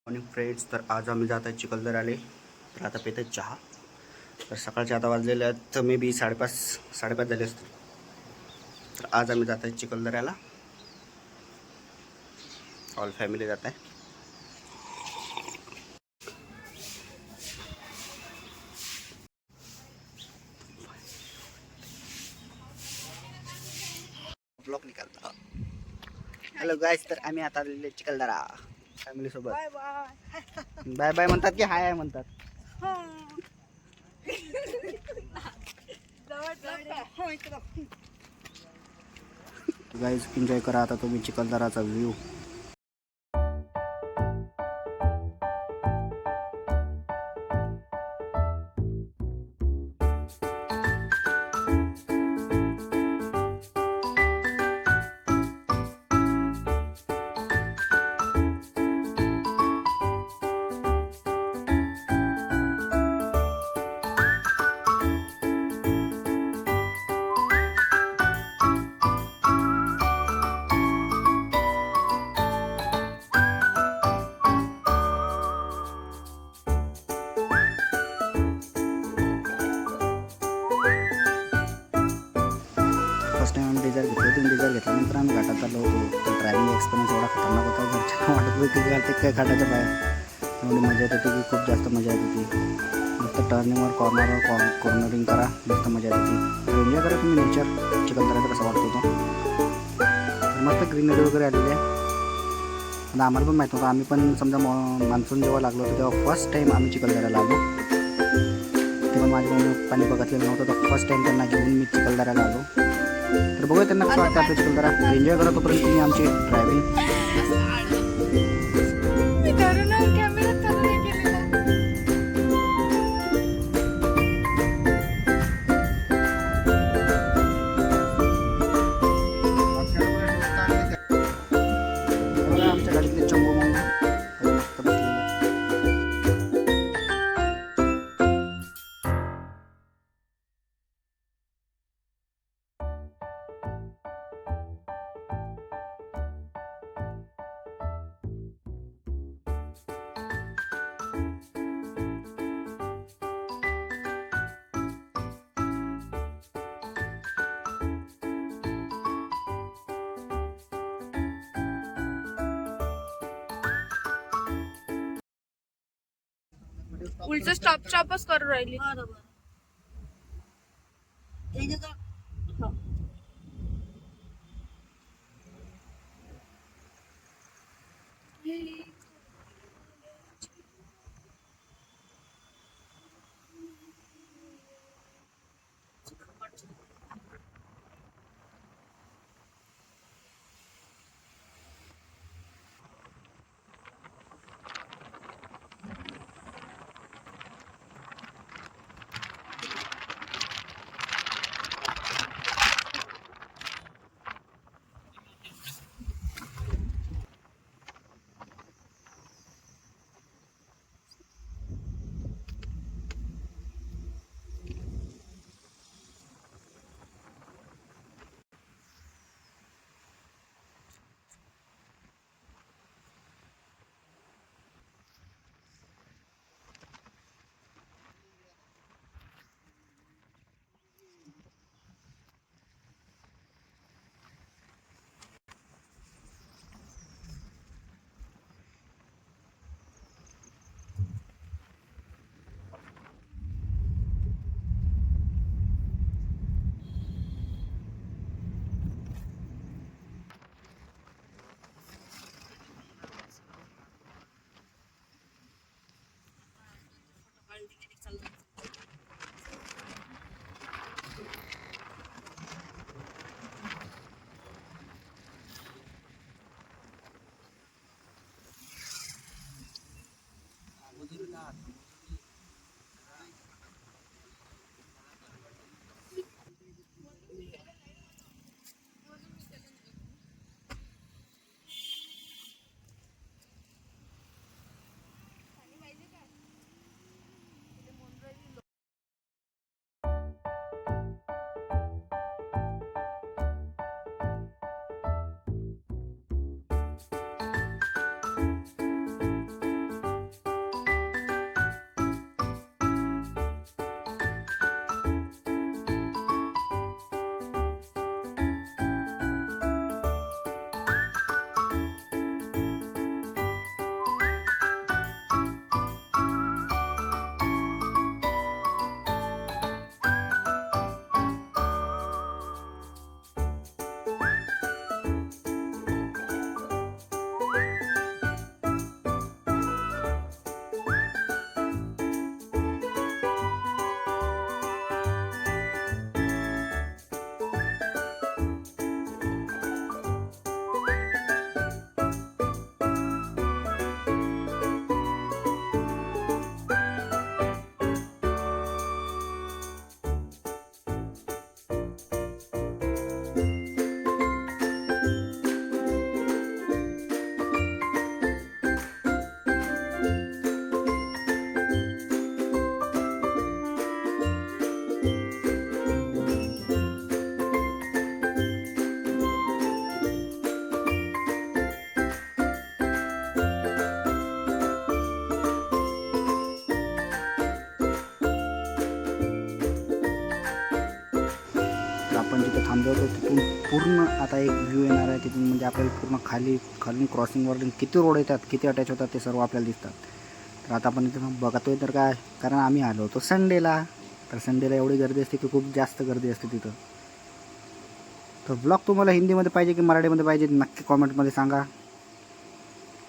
Morning friends, तर आज आम्ही जात आहे चिखलदऱ्याला. तर आता पेत आहे चहा. तर सकाळचे आता वाजलेले आहेत तर मे बी 5:30 झाले असतील. तर आज आम्ही जात आहे चिखलदऱ्याला, ऑल फॅमिली जात आहे. ब्लॉग निकालता. हॅलो गाईस, तर आम्ही आता आलेले चिखलदरा फॅमिली सोबत. बाय बाय बाय बाय म्हणतात की हाय म्हणतात. गाईज एन्जॉय करा आता तुम्ही चिखलदराचा व्ह्यू. फर्स्ट टाइम आम्ही डिझायर घेतलं होतं. डिझायर घेतल्यानंतर आम्ही घाटात आलो होतो. तर ड्रायव्हिंग एक्सपिरियन्स एवढा खतरनाक होता. घरच्यांना वाटत होती की घालते काय घाटाच्या बाहेर. एवढी मजा येत होती की खूप जास्त मजा येत होती. नुसतं टर्निंगवर कॉर्नरिंग करा, नुसतं मजा येत होती. तर एन्जॉय करा तुम्ही नेचर. चिखलदऱ्याचा कसा वाटतो तो. तर मस्त ग्रीनरी वगैरे आलेली आहे. आणि आम्हाला पण माहीत होतं. आम्ही पण समजा मान्सून जेव्हा लागलो होतं तेव्हा फर्स्ट टाईम आम्ही चिखलदऱ्याला आलो. तेव्हा माझ्या मम्मी पप्पांनी बघितलेलं नव्हतं. तर फर्स्ट टाईम त्यांना घेऊन मी चिखलदऱ्याला आलो. तर बघूया त्यांना कसं वाटतं आपल्या चिखलदरा. एन्जॉय करा तोपर्यंत तुम्ही आमची ड्रायव्हिंग. आमच्या गाडीतले चंबू मस्त बसलेले. उलट स्टॉपच करू राहिली. थांबलो होतो तिथून पूर्ण आता एक व्ह्यू येणार आहे तिथून, म्हणजे आपल्याला पूर्ण खालून क्रॉसिंगवर किती रोड येतात, किती अटॅच होतात ते सर्व आपल्याला दिसतात. तर आता आपण इथं बघतोय तर काय, कारण आम्ही आलो होतो संडेला, तर संडेला एवढी गर्दी असते की खूप जास्त गर्दी असते तिथं. तर ब्लॉग तुम्हाला हिंदीमध्ये पाहिजे की मराठीमध्ये पाहिजे नक्की कॉमेंटमध्ये सांगा.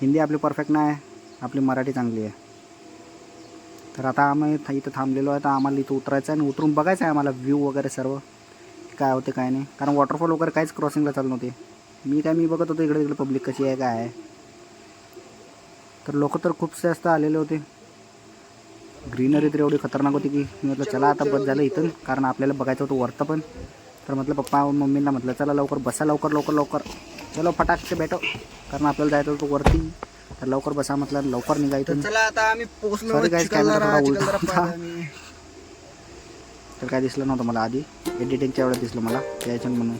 हिंदी आपली परफेक्ट नाही आहे, आपली मराठी चांगली आहे. तर आता आम्ही इथं थांबलेलो आहे, तर आम्हाला इथं उतरायचं आहे आणि उतरून बघायचं आहे आम्हाला व्ह्यू वगैरे सर्व काय होते काय नाही, कारण वॉटरफॉल वगैरे काहीच क्रॉसिंगला चालू नव्हते. मी बघत होतो इकडे पब्लिक कशी आहे काय आहे. तर लोक तर खूप जास्त आलेले होते. ग्रीनरी तर एवढी खतरनाक होती की मी म्हटलं चला आता बस झालं इथून, कारण आपल्याला बघायचं होतं वरतं पण. तर म्हटलं पप्पा मम्मींना म्हटलं चला लवकर बसा, लवकर चलो फटाक से भेटो, कारण आपल्याला जायचं होतं वरती. तर लवकर बसा म्हटलं, लवकर निघा इथून. चला आता आम्ही पोहोचलो. सॉरी गाईज, कॅमेरा थोडा उलटा होता. तर काय दिसलं नव्हतं मला आधी, एडिटिंगच्या वेळेस दिसलं मला यायचं म्हणून.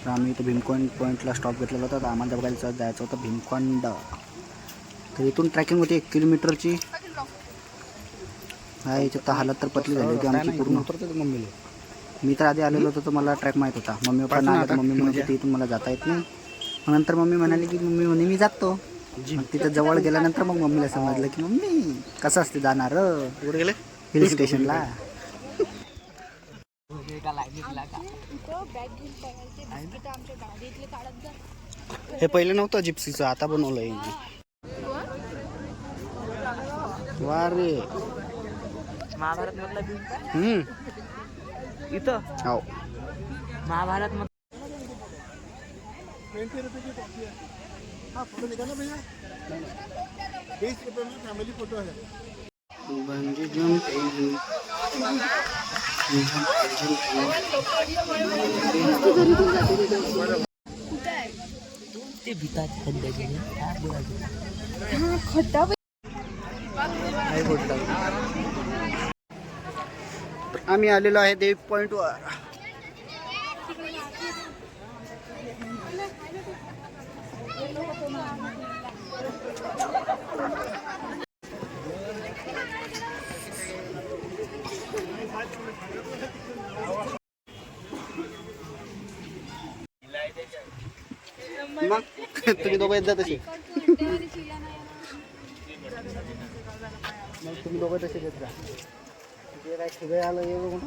तर आम्ही इथं भीमकोंड पॉईंटला स्टॉप घेतलेला होता. तर आम्हाला बघायला जायचं होतं भीमकोंड. तर इथून ट्रॅकिंग होती 1 किलोमीटरची. हा याच्यात तर हालत तर पतली झाली होती आमची पूर्ण. मी तर आधी आलेलो होतो तर मला ट्रॅक माहीत होता. मम्मी पप्पा नाही आले, मम्मी म्हणत होती इथून मला जाता येत नाही. मग नंतर मम्मी म्हणाली की मम्मी म्हणे मी जातो. मग तिथं जवळ गेल्यानंतर मग मम्मीला समजलं की मम्मी कसं असते जाणार कुठे गेले? हिल स्टेशनला. हे पहिलं नव्हतं जिप्सीचं, आता बनवलंय. वा रे, महाभारत मधला भीम का? इथं हो. महाभारत मध बंजी जंपिंग. ते भितात खड्ड्याचे आम्ही आलेलो आहे देव पॉईंटवर. मग तुम्ही दोघं येत जा तसे. मग तुम्ही दोघं तसे येत जा. ते काय सगळे आलं एवढं मोठं.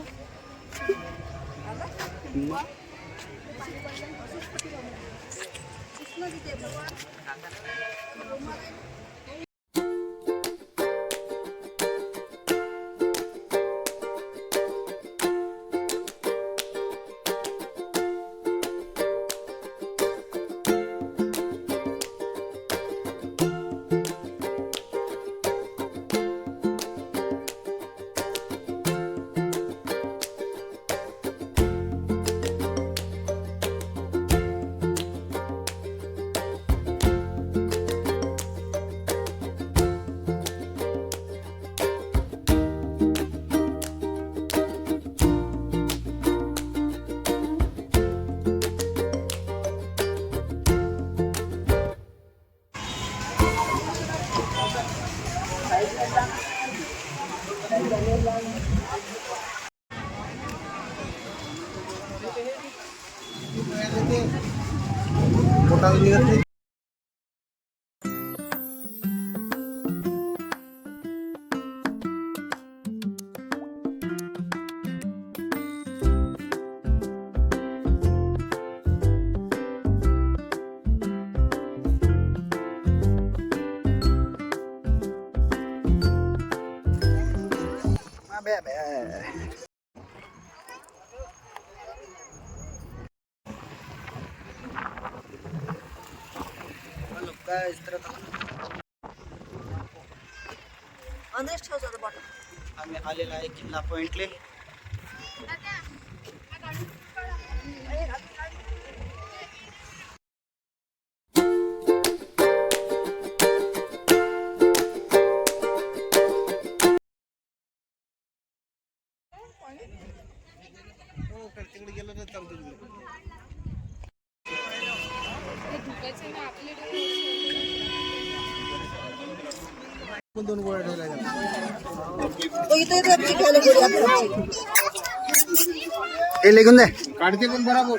आम्ही आलेला आहे किल्ला पॉइंटले. हे लेगून दे काढते पण बराबर.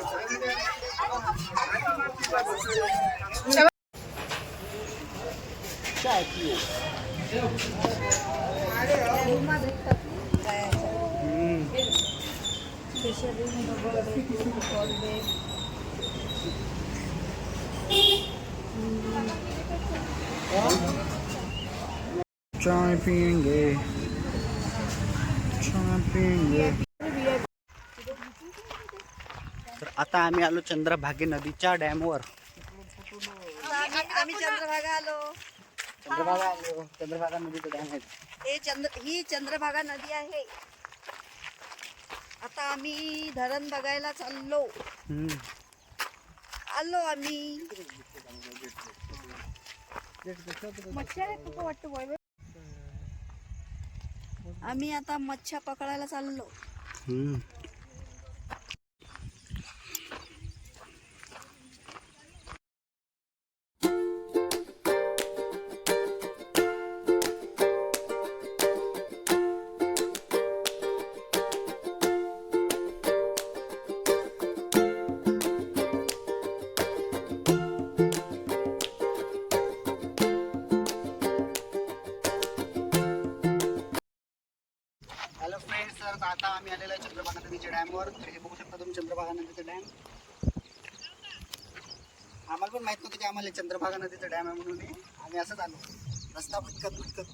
चाय पियेंगे, चाय पियेंगे. तर आता आम्ही आलो चंद्रभागे नदीच्या डॅमवर. आम्ही चंद्रभागा आलो. चंद्रभागा नदीचं डॅम आहे. ही चंद्रभागा नदी आहे. आता आम्ही धरण बघायला चाललो. आलो आम्ही. आम्ही आता मच्छ्या पकडायला चाललो. हॅलो फ्रेंड्स, तर आता आम्ही आलेलो आहे चंद्रभागा नदीच्या डॅमवर. तर हे बघू शकता तुम्ही चंद्रभागा नदीचं डॅम. आम्हाला पण माहित नव्हतं की आम्हाला चंद्रभागा नदीचं डॅम आहे म्हणून. आम्ही असंच आलो रस्ता भटकत भटकत.